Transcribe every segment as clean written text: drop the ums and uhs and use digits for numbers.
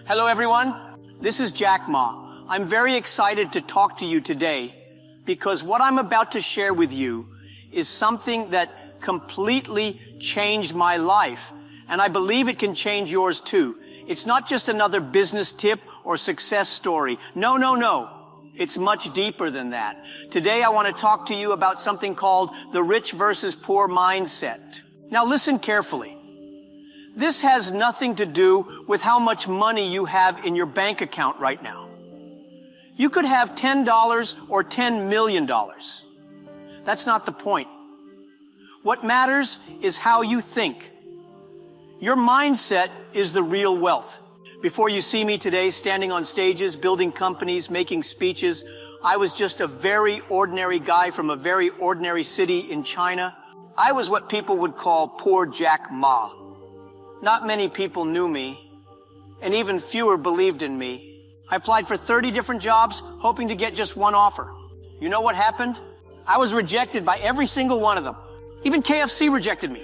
Hello everyone, this is Jack Ma. I'm very excited to talk to you today because what I'm about to share with you is something that completely changed my life, and I believe it can change yours too. It's not just another business tip or success story. No. It's much deeper than that. Today I want to talk to you about something called the rich versus poor mindset. Now listen carefully. This has nothing to do with how much money you have in your bank account right now. You could have $10 or $10 million. That's not the point. What matters is how you think. Your mindset is the real wealth. Before you see me today standing on stages, building companies, making speeches, I was just a very ordinary guy from a very ordinary city in China. I was what people would call poor Jack Ma. Not many people knew me, and even fewer believed in me. I applied for 30 different jobs, hoping to get just one offer. You know what happened? I was rejected by every single one of them. Even KFC rejected me.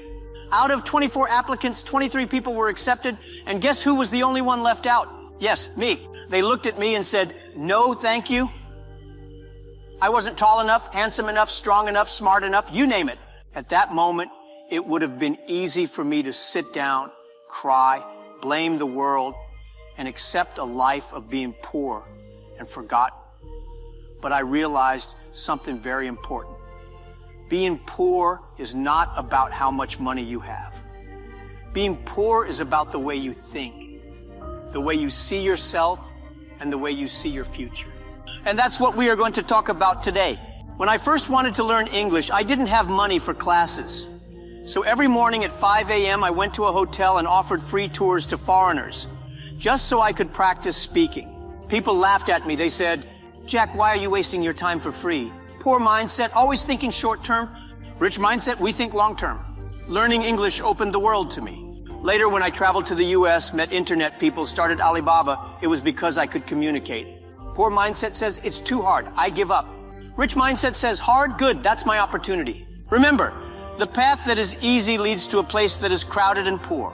Out of 24 applicants, 23 people were accepted, and guess who was the only one left out? Yes, me. They looked at me and said, "No, thank you." I wasn't tall enough, handsome enough, strong enough, smart enough, you name it. At that moment, it would have been easy for me to sit down, cry, blame the world, and accept a life of being poor and forgotten. But I realized something very important. Being poor is not about how much money you have. Being poor is about the way you think, the way you see yourself, and the way you see your future. And that's what we are going to talk about today. When I first wanted to learn English, I didn't have money for classes. So every morning at 5 a.m., I went to a hotel and offered free tours to foreigners, just so I could practice speaking. People laughed at me. They said, "Jack, why are you wasting your time for free? Poor mindset, always thinking short term. Rich mindset, we think long term." Learning English opened the world to me. Later, when I traveled to the U.S., met internet people, started Alibaba, it was because I could communicate. Poor mindset says, "It's too hard, I give up." Rich mindset says, "Hard, good, that's my opportunity." Remember, the path that is easy leads to a place that is crowded and poor.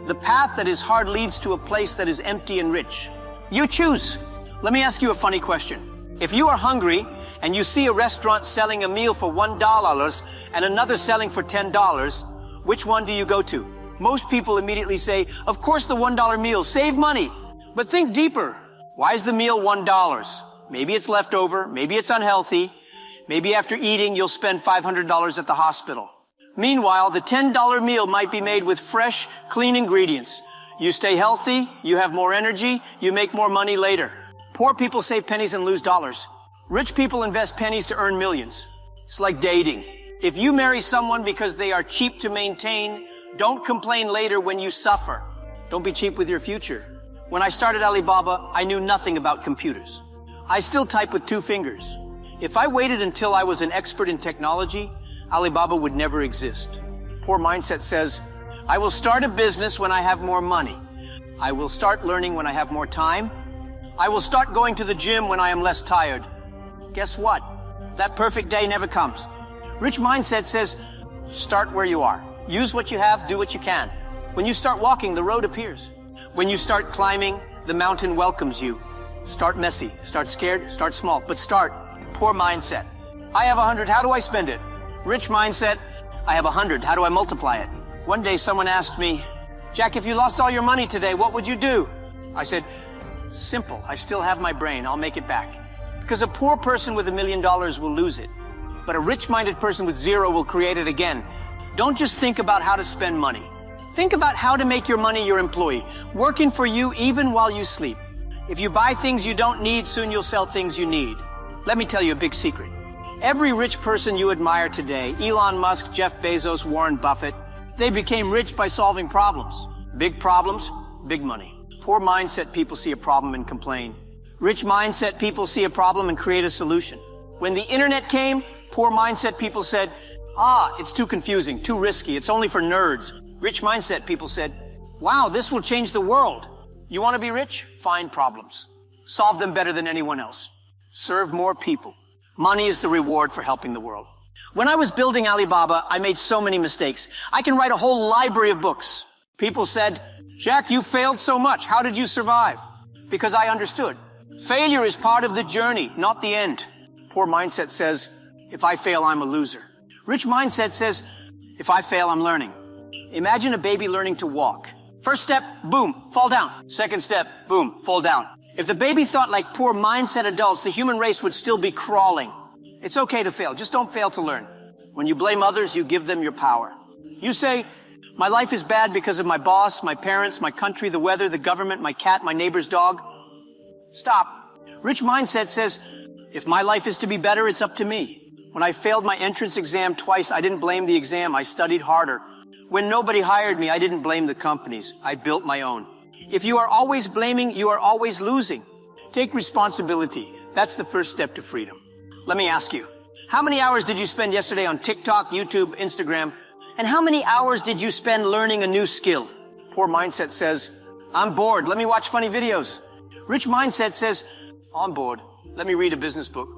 The path that is hard leads to a place that is empty and rich. You choose. Let me ask you a funny question. If you are hungry and you see a restaurant selling a meal for $1 and another selling for $10, which one do you go to? Most people immediately say, "Of course the $1 meal, save money." But think deeper. Why is the meal $1? Maybe it's leftover, maybe it's unhealthy, maybe after eating you'll spend $500 at the hospital. Meanwhile, the $10 meal might be made with fresh, clean ingredients. You stay healthy, you have more energy, you make more money later. Poor people save pennies and lose dollars. Rich people invest pennies to earn millions. It's like dating. If you marry someone because they are cheap to maintain, don't complain later when you suffer. Don't be cheap with your future. When I started Alibaba, I knew nothing about computers. I still type with 2 fingers. If I waited until I was an expert in technology, Alibaba would never exist. Poor mindset says, "I will start a business when I have more money. I will start learning when I have more time. I will start going to the gym when I am less tired." Guess what? That perfect day never comes. Rich mindset says, start where you are. Use what you have, do what you can. When you start walking, the road appears. When you start climbing, the mountain welcomes you. Start messy, start scared, start small, but start. Poor mindset. I have 100, how do I spend it? Rich mindset, I have 100, how do I multiply it? One day someone asked me, "Jack, if you lost all your money today, what would you do?" I said, "Simple, I still have my brain, I'll make it back." Because a poor person with $1 million will lose it, but a rich-minded person with 0 will create it again. Don't just think about how to spend money. Think about how to make your money your employee, working for you even while you sleep. If you buy things you don't need, soon you'll sell things you need. Let me tell you a big secret. Every rich person you admire today, Elon Musk, Jeff Bezos, Warren Buffett, they became rich by solving problems. Big problems, big money. Poor mindset people see a problem and complain. Rich mindset people see a problem and create a solution. When the internet came, poor mindset people said, "It's too confusing, too risky, it's only for nerds." Rich mindset people said, "Wow, this will change the world." You want to be rich? Find problems. Solve them better than anyone else. Serve more people. Money is the reward for helping the world. When I was building Alibaba, I made so many mistakes. I can write a whole library of books. People said, "Jack, you failed so much. How did you survive?" because I understood. Failure is part of the journey, not the end. Poor mindset says, if I fail, I'm a loser. Rich mindset says, if I fail, I'm learning. Imagine a baby learning to walk. First step, boom, fall down. Second step, boom, fall down. If the baby thought like poor mindset adults, the human race would still be crawling. It's okay to fail. Just don't fail to learn. When you blame others, you give them your power. You say, my life is bad because of my boss, my parents, my country, the weather, the government, my cat, my neighbor's dog. Stop. Rich mindset says, if my life is to be better, it's up to me. When I failed my entrance exam twice, I didn't blame the exam. I studied harder. When nobody hired me, I didn't blame the companies. I built my own. If you are always blaming, you are always losing. Take responsibility. That's the first step to freedom. Let me ask you, how many hours did you spend yesterday on TikTok, YouTube, Instagram? And how many hours did you spend learning a new skill? Poor mindset says, I'm bored. Let me watch funny videos. Rich mindset says, I'm bored. Let me read a business book.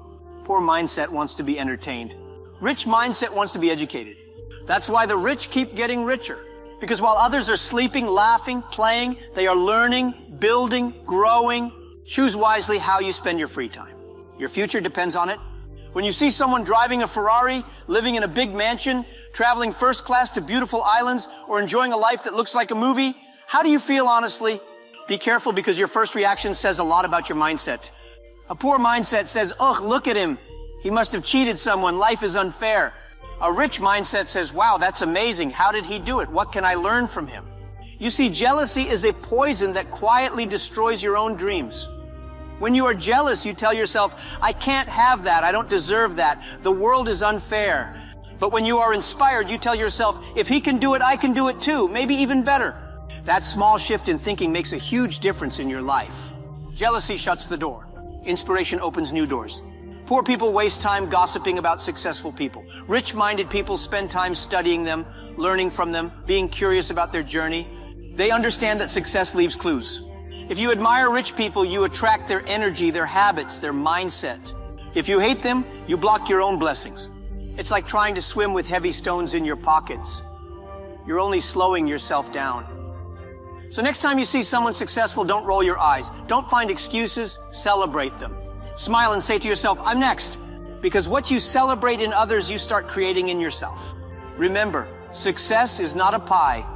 Poor mindset wants to be entertained. Rich mindset wants to be educated. That's why the rich keep getting richer. Because while others are sleeping, laughing, playing, they are learning, building, growing. Choose wisely how you spend your free time. Your future depends on it. When you see someone driving a Ferrari, living in a big mansion, traveling first class to beautiful islands, or enjoying a life that looks like a movie, how do you feel honestly? Be careful because your first reaction says a lot about your mindset. A poor mindset says, ugh, look at him. He must have cheated someone. Life is unfair. A rich mindset says, wow, that's amazing. How did he do it? What can I learn from him? You see, jealousy is a poison that quietly destroys your own dreams. When you are jealous, you tell yourself, I can't have that. I don't deserve that. The world is unfair. But when you are inspired, you tell yourself, if he can do it, I can do it too. Maybe even better. That small shift in thinking makes a huge difference in your life. Jealousy shuts the door. Inspiration opens new doors. Poor people waste time gossiping about successful people. Rich-minded people spend time studying them, learning from them, being curious about their journey. They understand that success leaves clues. If you admire rich people, you attract their energy, their habits, their mindset. If you hate them, you block your own blessings. It's like trying to swim with heavy stones in your pockets. You're only slowing yourself down. So next time you see someone successful, don't roll your eyes. Don't find excuses, celebrate them. Smile and say to yourself, I'm next. Because what you celebrate in others, you start creating in yourself. Remember, success is not a pie.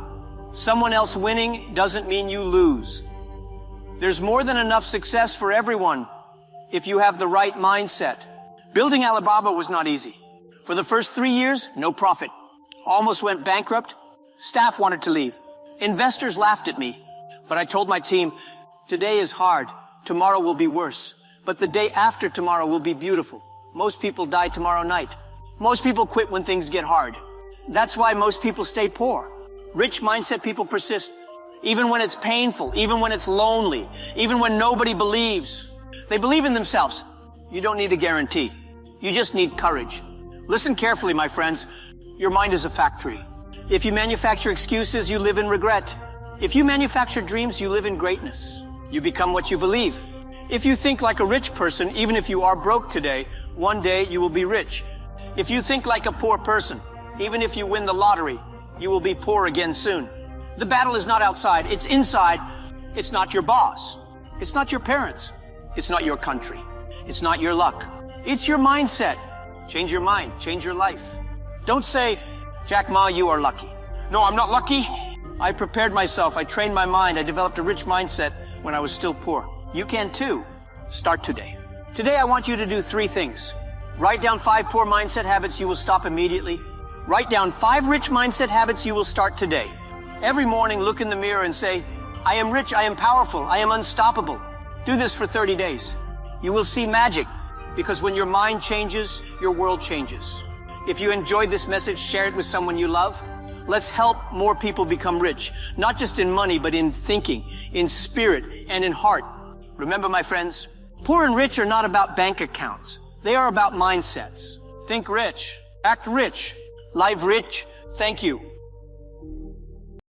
Someone else winning doesn't mean you lose. There's more than enough success for everyone if you have the right mindset. Building Alibaba was not easy. For the first 3 years, no profit. Almost went bankrupt. Staff wanted to leave. Investors laughed at me. But I told my team, today is hard. Tomorrow will be worse. But the day after tomorrow will be beautiful. Most people die tomorrow night. Most people quit when things get hard. That's why most people stay poor. Rich mindset people persist. Even when it's painful, even when it's lonely, even when nobody believes. They believe in themselves. You don't need a guarantee. You just need courage. Listen carefully, my friends. Your mind is a factory. If you manufacture excuses, you live in regret. If you manufacture dreams, you live in greatness. You become what you believe. If you think like a rich person, even if you are broke today, one day you will be rich. If you think like a poor person, even if you win the lottery, you will be poor again soon. The battle is not outside, it's inside. It's not your boss. It's not your parents. It's not your country. It's not your luck. It's your mindset. Change your mind, change your life. Don't say, Jack Ma, you are lucky. No, I'm not lucky. I prepared myself, I trained my mind, I developed a rich mindset when I was still poor. You can too. Start today. Today I want you to do 3 things. Write down 5 poor mindset habits you will stop immediately. Write down 5 rich mindset habits you will start today. Every morning look in the mirror and say, I am rich, I am powerful, I am unstoppable. Do this for 30 days. You will see magic because when your mind changes, your world changes. If you enjoyed this message, share it with someone you love. Let's help more people become rich, not just in money, but in thinking, in spirit, and in heart. Remember, my friends, poor and rich are not about bank accounts. They are about mindsets. Think rich, act rich, live rich. Thank you.